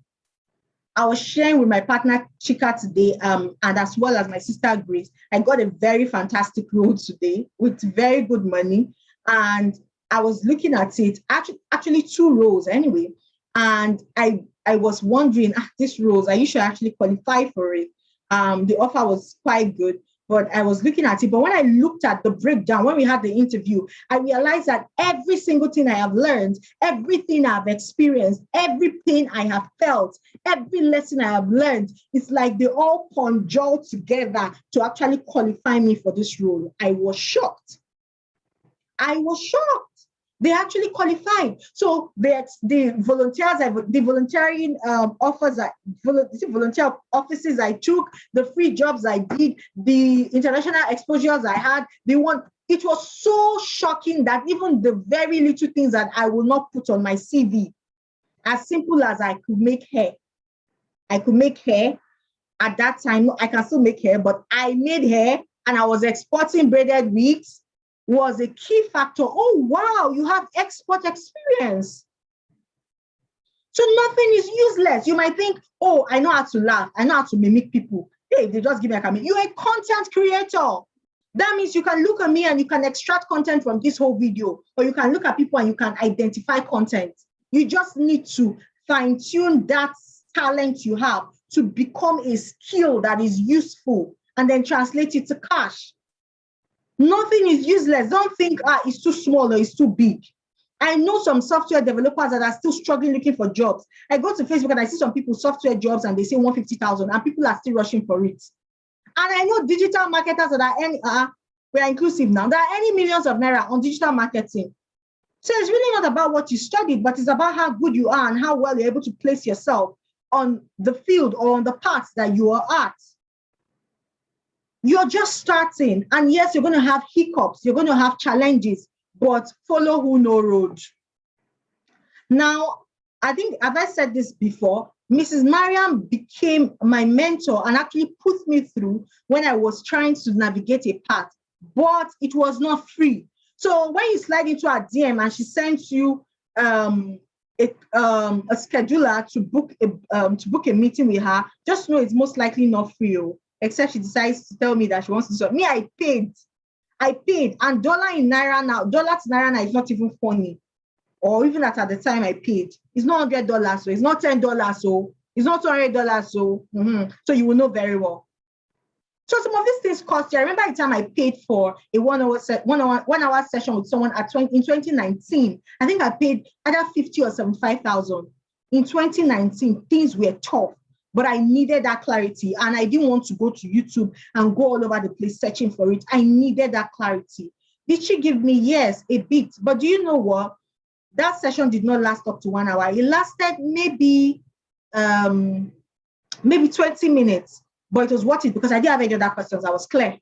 I was sharing with my partner Chika today, and as well as my sister Grace, I got a very fantastic role today with very good money. And I was looking at it, actually 2 roles anyway. And I was wondering, this roles, are you sure I actually qualify for it? The offer was quite good, but I was looking at it. But when I looked at the breakdown, when we had the interview, I realized that every single thing I have learned, everything I've experienced, every pain I have felt, every lesson I have learned, it's like they all conjured together to actually qualify me for this role. I was shocked. They actually qualified. So the volunteering volunteer offices I took, the free jobs I did, the international exposures I had, it was so shocking that even the very little things that I will not put on my CV, as simple as I could make hair. I could make hair at that time. I can still make hair, but I made hair and I was exporting braided wigs. Was a key factor. Oh, wow, you have export experience. So nothing is useless. You might think, oh, I know how to laugh. I know how to mimic people. Hey, they just give me a camera. You're a content creator. That means you can look at me and you can extract content from this whole video, or you can look at people and you can identify content. You just need to fine-tune that talent you have to become a skill that is useful and then translate it to cash. Nothing is useless. Don't think it's too small or it's too big. I know some software developers that are still struggling looking for jobs. I go to Facebook and I see some people software jobs and they say 150,000 and people are still rushing for it. And I know digital marketers that are we are inclusive now. There are any millions of naira on digital marketing. So it's really not about what you studied, but it's about how good you are and how well you're able to place yourself on the field or on the path that you are at. You're just starting. And yes, you're going to have hiccups. You're going to have challenges, but follow who know road. Now, I think, as I said this before, Mrs. Mariam became my mentor and actually put me through when I was trying to navigate a path, but it was not free. So when you slide into her DM and she sends you a scheduler to book a meeting with her, just know it's most likely not free, except she decides to tell me that she wants to do. Me, I paid, and dollar to naira now is not even funny. Or even at the time I paid, it's not $100, so it's not $10, so it's not $200, so so you will know very well. So some of these things cost you. I remember the time I paid for a one-hour session with someone in 2019. I think I paid either 50 or 75,000. In 2019, things were tough, but I needed that clarity, and I didn't want to go to YouTube and go all over the place searching for it. I needed that clarity. Did she give me? Yes, a bit. But do you know what? That session did not last up to 1 hour. It lasted maybe 20 minutes, but it was worth it because I didn't have any other questions. I was clear.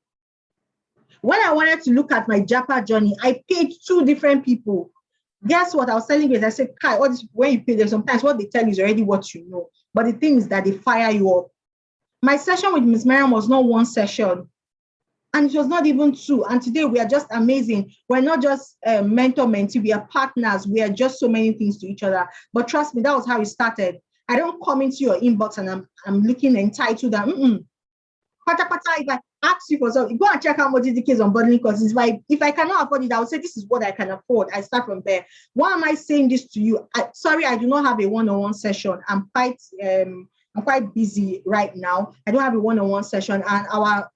When I wanted to look at my Japa journey, I paid 2 different people. Guess what? I was telling you, I said, Kai, all this, when you pay them, sometimes what they tell you is already what you know. But the thing is that they fire you up. My session with Ms. Mariam was not 1 session. And it was not even 2. And today we are just amazing. We're not just mentor-mentee, we are partners. We are just so many things to each other. But trust me, that was how it started. I don't come into your inbox and I'm looking entitled. If I ask you for something, go and check how much is the case on bundling courses. If I cannot afford it, I would say this is what I can afford. I start from there. Why am I saying this to you? Sorry, I do not have a one-on-one session. I'm quite busy right now. I don't have a one-on-one session, and our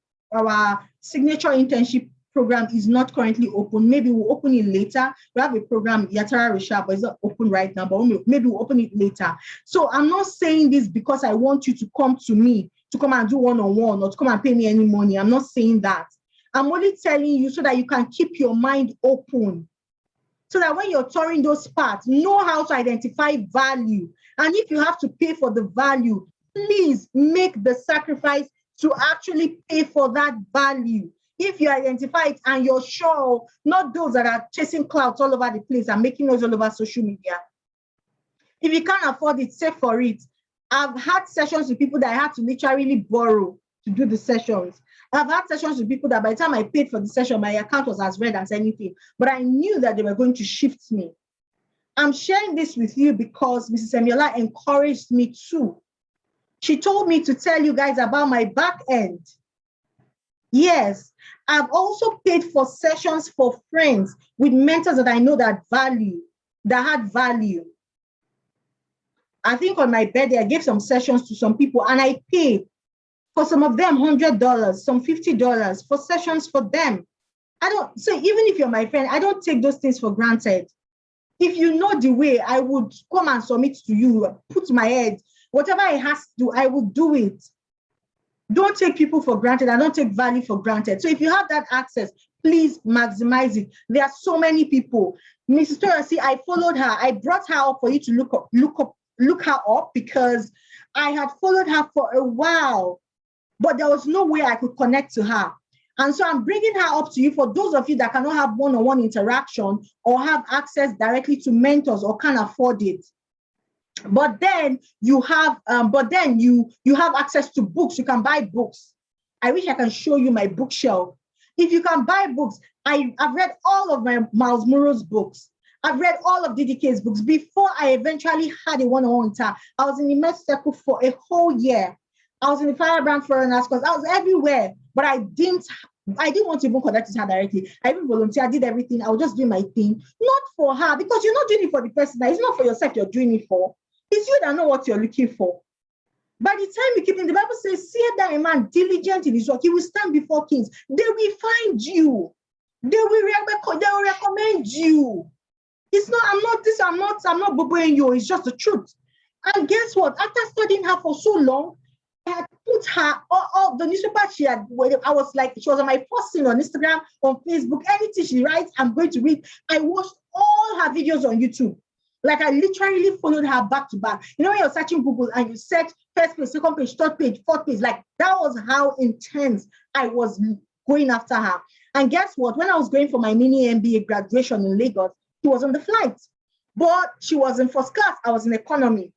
signature internship program is not currently open. Maybe we'll open it later. We have a program, Yatara Risha, but it's not open right now, but maybe we'll open it later. So I'm not saying this because I want you to come to me to come and do one-on-one or to come and pay me any money. I'm not saying that. I'm only telling you so that you can keep your mind open. So that when you're touring those paths, know how to identify value. And if you have to pay for the value, please make the sacrifice to actually pay for that value. If you identify it and you're sure, not those that are chasing clouds all over the place and making noise all over social media. If you can't afford it, save for it. I've had sessions with people that I had to literally borrow to do the sessions. I've had sessions with people that by the time I paid for the session, my account was as red as anything, but I knew that they were going to shift me. I'm sharing this with you because Mrs. Emiola encouraged me too. She told me to tell you guys about my back end. Yes, I've also paid for sessions for friends with mentors that I know that had value. I think on my birthday, I gave some sessions to some people and I paid for some of them $100, some $50 for sessions for them. So even if you're my friend, I don't take those things for granted. If you know the way, I would come and submit to you, put my head, whatever I have to do, I will do it. Don't take people for granted. I don't take value for granted. So if you have that access, please maximize it. There are so many people. Mrs. Torasi, I followed her. I brought her up for you to look her up because I had followed her for a while, but there was no way I could connect to her. And so I'm bringing her up to you for those of you that cannot have one-on-one interaction or have access directly to mentors or can't afford it. But then you have access to books. You can buy books. I wish I can show you my bookshelf. If you can buy books, I've read all of my Miles Murrow's books. I've read all of DDK's books. Before I eventually had a one-on-one with her, I was in the Med Circle for a whole year. I was in the Firebrand Foreigners course. I was everywhere, but I didn't want to even connect with her directly. I even volunteered, I did everything. I was just doing my thing, not for her, because you're not doing it for the person. It's not for yourself you're doing it for. It's you that know what you're looking for. By the time you keep in, the Bible says, see that a man diligent in his work, he will stand before kings. They will find you. They will recommend you. It's not, I'm not boboing you. It's just the truth. And guess what? After studying her for so long, I had put her all the newspaper she had. I was like, she was on my first thing on Instagram, on Facebook, anything she writes, I'm going to read. I watched all her videos on YouTube. Like I literally followed her back to back. You know, when you're searching Google and you search first page, second page, third page, fourth page, like that was how intense I was going after her. And guess what? When I was going for my mini MBA graduation in Lagos, she was on the flight, but she was in first class. I was in economy.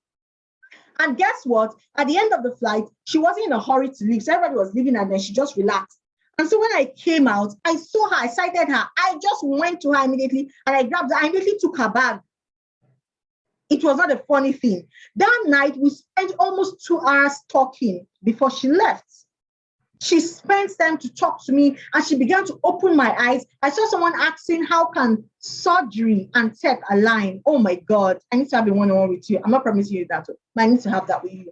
And guess what? At the end of the flight, she wasn't in a hurry to leave. So everybody was leaving and then she just relaxed. And so when I came out, I saw her, I sighted her. I just went to her immediately and I grabbed her. I immediately took her bag. It was not a funny thing. That night, we spent almost 2 hours talking before she left. She spent time to talk to me and she began to open my eyes. I saw someone asking, how can surgery and tech align? Oh my God, I need to have a one-on-one with you. I'm not promising you that, but I need to have that with you.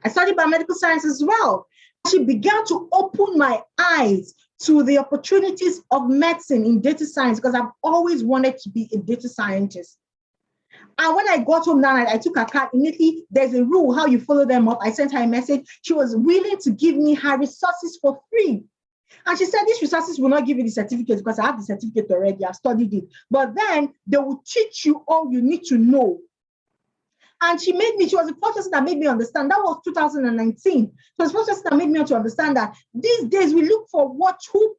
I studied biomedical science as well. She began to open my eyes to the opportunities of medicine in data science because I've always wanted to be a data scientist. And when I got home that night, I took her card immediately. There's a rule how you follow them up. I sent her a message. She was willing to give me her resources for free. And she said, these resources will not give you the certificate because I have the certificate already. I've studied it. But then they will teach you all you need to know. And she was the first person that made me understand. That was 2019. She was the first person that made me to understand that these days we look for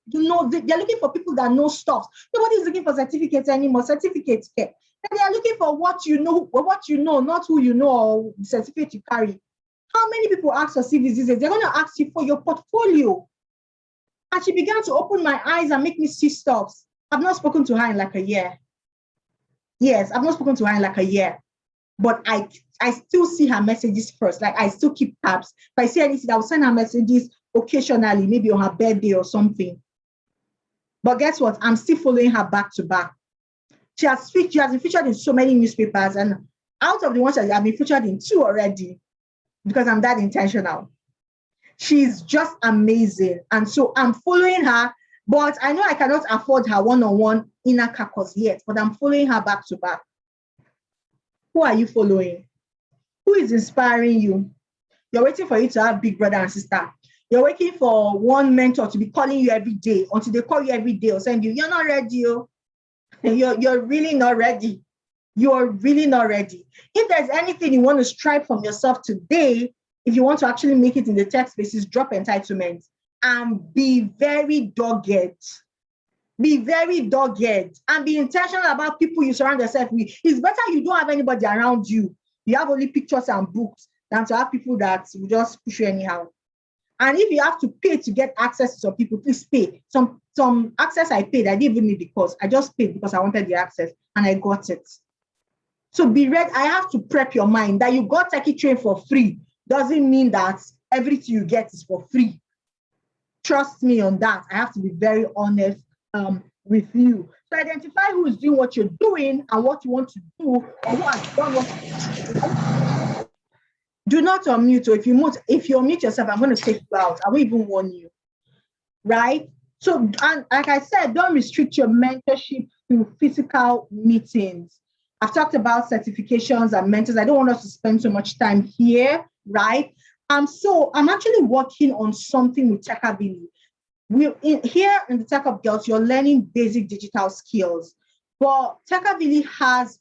they're looking for people that know stuff. Nobody's looking for certificates anymore. Certificates care. And they are looking for what you know, not who you know or the certificate you carry. How many people ask for CVs these days? They're going to ask you for your portfolio. And she began to open my eyes and make me see stuff. I've not spoken to her in like a year. Yes, I've not spoken to her in like a year. But I still see her messages first. Like I still keep tabs. If I see anything, I will send her messages occasionally, maybe on her birthday or something. But guess what? I'm still following her back to back. She has been featured in so many newspapers, and out of the ones that I've been featured in 2 already, because I'm that intentional. She's just amazing. And so I'm following her, but I know I cannot afford her one-on-one inner caucus yet, but I'm following her back to back. Who are you following? Who is inspiring you? You're waiting for you to have big brother and sister. You're waiting for one mentor to be calling you every day until they call you every day or send you, you're not ready. You're really not ready. You're really not ready. If there's anything you want to strive from yourself today, if you want to actually make it in the tech spaces, drop entitlement and be very dogged. Be very dogged and be intentional about people you surround yourself with. It's better you don't have anybody around you. You have only pictures and books than to have people that will just push you anyhow. And if you have to pay to get access to some people, please pay. Some access I paid, I didn't even need the course. I just paid because I wanted the access and I got it. So be ready. I have to prep your mind that you got Techy train for free. Doesn't mean that everything you get is for free. Trust me on that. I have to be very honest with you. So identify who is doing what you're doing and what you want to do, or who has done what you do. Do not unmute, or if you unmute yourself, I'm going to take you out. I won't even warn you. Right? So, and like I said, don't restrict your mentorship to physical meetings. I've talked about certifications and mentors. I don't want us to spend so much time here, right? So I'm actually working on something with Techy. Here in the Tech Up Girls, you're learning basic digital skills, but Techy has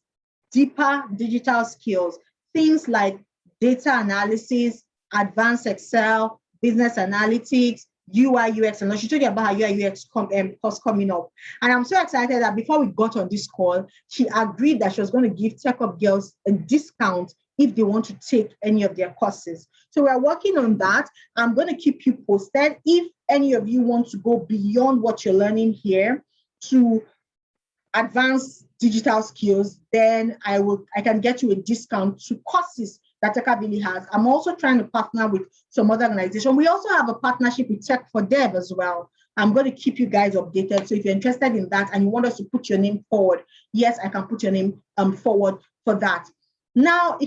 deeper digital skills, things like data analysis, advanced Excel, business analytics, UI, UX, and she told you about her UI, UX course coming up. And I'm so excited that before we got on this call, she agreed that she was going to give Tech Up Girls a discount if they want to take any of their courses. So we're working on that. I'm going to keep you posted. If any of you want to go beyond what you're learning here to advanced digital skills, then I can get you a discount to courses that Techy has. I'm also trying to partner with some other organization. We also have a partnership with Tech for Dev as well. I'm going to keep you guys updated. So if you're interested in that and you want us to put your name forward, yes, I can put your name forward for that. Now,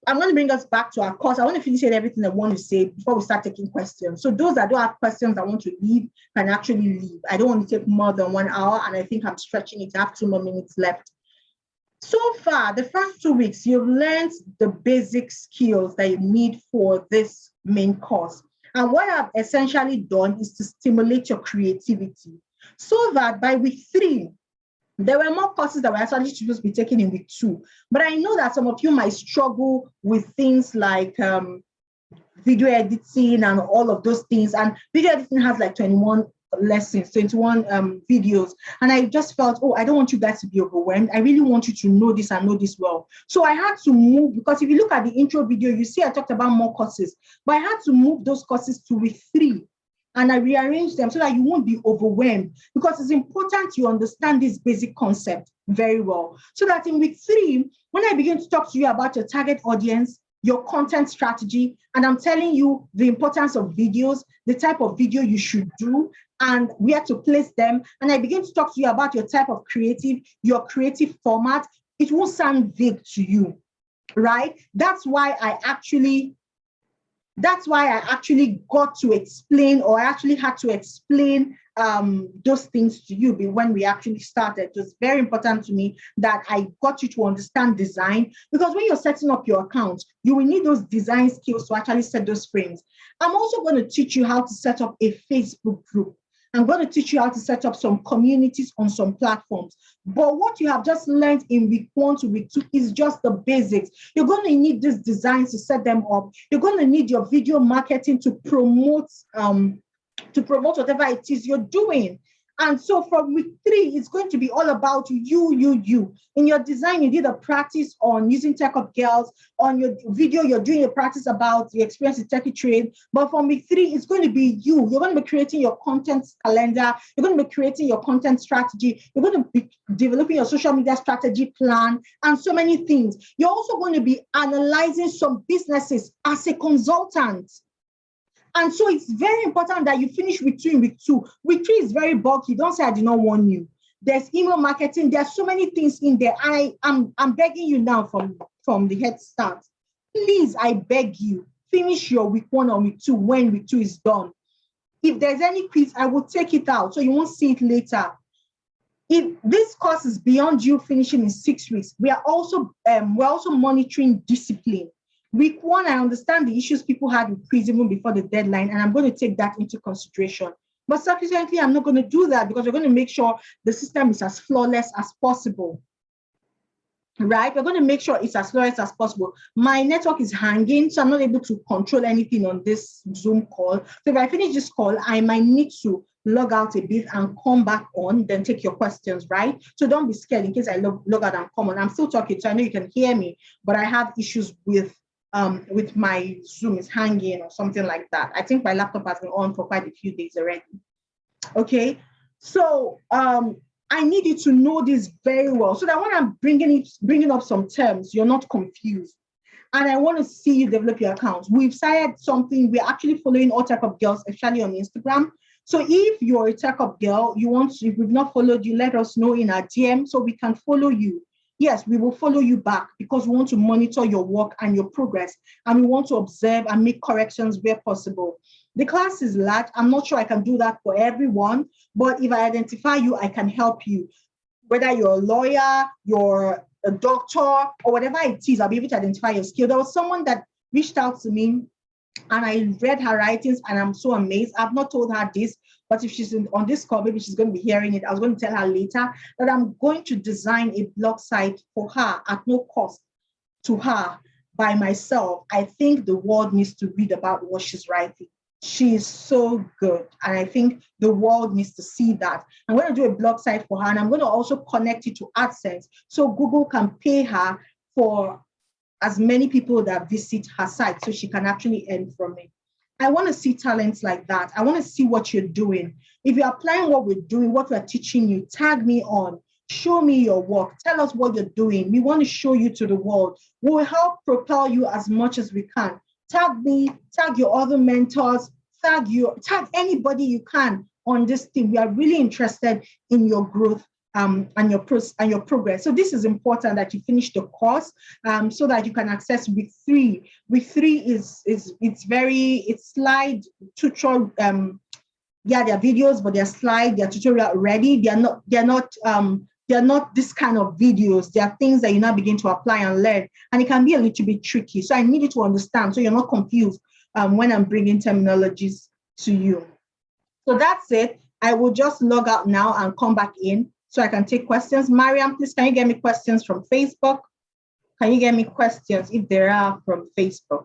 I'm going to bring us back to our course. I want to finish everything I want to say before we start taking questions. So those that don't have questions that want to leave can actually leave. I don't want to take more than 1 hour, and I think I'm stretching it. I have 2 more minutes left. So far, the first 2 weeks, you've learned the basic skills that you need for this main course. And what I've essentially done is to stimulate your creativity so that by week 3, there were more courses that were actually supposed to be taken in week 2. But I know that some of you might struggle with things like video editing and all of those things. And video editing has like 21 lessons, 21 videos. And I just felt, oh, I don't want you guys to be overwhelmed. I really want you to know this and know this well. So I had to move, because if you look at the intro video, you see I talked about more courses, but I had to move those courses to week 3. And I rearranged them so that you won't be overwhelmed, because it's important you understand this basic concept very well. So that in week 3, when I begin to talk to you about your target audience, your content strategy, and I'm telling you the importance of videos, the type of video you should do, and where to place them, and I begin to talk to you about your type of creative, your creative format, it won't sound vague to you, right? That's why I actually got to explain, or I actually had to explain those things to you when we actually started. It was very important to me that I got you to understand design, because when you're setting up your account, you will need those design skills to actually set those frames. I'm also going to teach you how to set up a Facebook group. I'm going to teach you how to set up some communities on some platforms. But what you have just learned in week 1 to week 2 is just the basics. You're going to need these designs to set them up. You're going to need your video marketing to promote whatever it is you're doing. And so from week 3, it's going to be all about you. In your design, you did a practice on using Tech Up Girls. On your video, you're doing a practice about the experience in Techy trade. But from week 3, it's going to be you. You're going to be creating your content calendar. You're going to be creating your content strategy. You're going to be developing your social media strategy plan and so many things. You're also going to be analyzing some businesses as a consultant. And so it's very important that you finish week 2 in week 2. Week 3 is very bulky. Don't say I did not warn you. There's email marketing. There's so many things in there. I'm begging you now from the head start. Please, I beg you, finish your week 1 or week 2 when week 2 is done. If there's any quiz, I will take it out so you won't see it later. If this course is beyond you finishing in 6 weeks, we're also monitoring discipline. Week 1, I understand the issues people had with quiz even before the deadline, and I'm going to take that into consideration. But subsequently, I'm not going to do that, because we're going to make sure the system is as flawless as possible. Right? We're going to make sure it's as flawless as possible. My network is hanging, so I'm not able to control anything on this Zoom call. So if I finish this call, I might need to log out a bit and come back on, then take your questions, right? So don't be scared in case I log out and come on. I'm still talking, so I know you can hear me, but I have issues with my Zoom is hanging or something like that. I think my laptop has been on for quite a few days already. Okay, so I need you to know this very well, so that when I'm bringing up some terms, you're not confused. And I want to see you develop your accounts. We've started something. We're actually following all Tech Up Girls, especially on Instagram. So if you're a Tech Up girl, if we've not followed you, let us know in our DM so we can follow you. Yes, we will follow you back, because we want to monitor your work and your progress, and we want to observe and make corrections where possible. The class is large. I'm not sure I can do that for everyone, but if I identify you, I can help you. Whether you're a lawyer, you're a doctor, or whatever it is, I'll be able to identify your skill. There was someone that reached out to me, and I read her writings, and I'm so amazed. I've not told her this, but if she's on this call, maybe she's going to be hearing it. I was going to tell her later that I'm going to design a blog site for her at no cost to her by myself. I think the world needs to read about what she's writing. She is so good, and I think the world needs to see that. I'm going to do a blog site for her, and I'm going to also connect it to AdSense, so Google can pay her for as many people that visit her site, so she can actually earn from it. I want to see talents like that. I want to see what you're doing. If you're applying what we're doing, what we're teaching you, tag me on, show me your work, tell us what you're doing. We want to show you to the world. We'll help propel you as much as we can. Tag me, tag your other mentors, tag anybody you can on this team. We are really interested in your growth and your progress. So this is important that you finish the course so that you can access week 3. Week 3 is slide tutorial. Yeah, they're videos, but they're slide, they're tutorial ready. They're not this kind of videos. They are things that you now begin to apply and learn, and it can be a little bit tricky. So I need you to understand so you're not confused when I'm bringing terminologies to you. So that's it. I will just log out now and come back in so I can take questions. Mariam, please, can you get me questions from Facebook? Can you get me questions if there are from Facebook?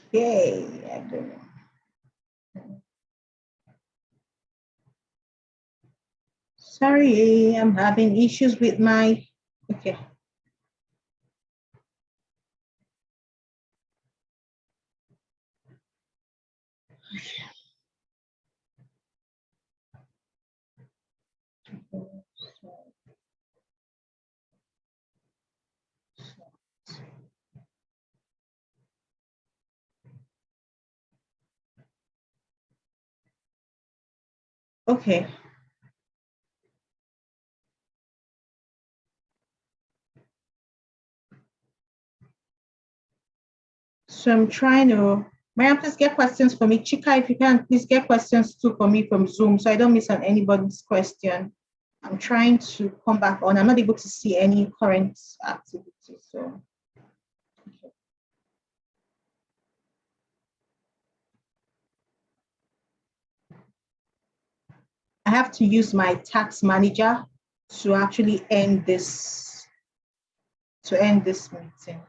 Okay, I don't know. Sorry, I'm having issues with my, okay. Okay. So I'm trying to, Mariam, please get questions for me. Chika, if you can, please get questions too for me from Zoom so I don't miss on anybody's question. I'm trying to come back on. I'm not able to see any current activity, so. Okay. I have to use my tax manager to actually end this meeting.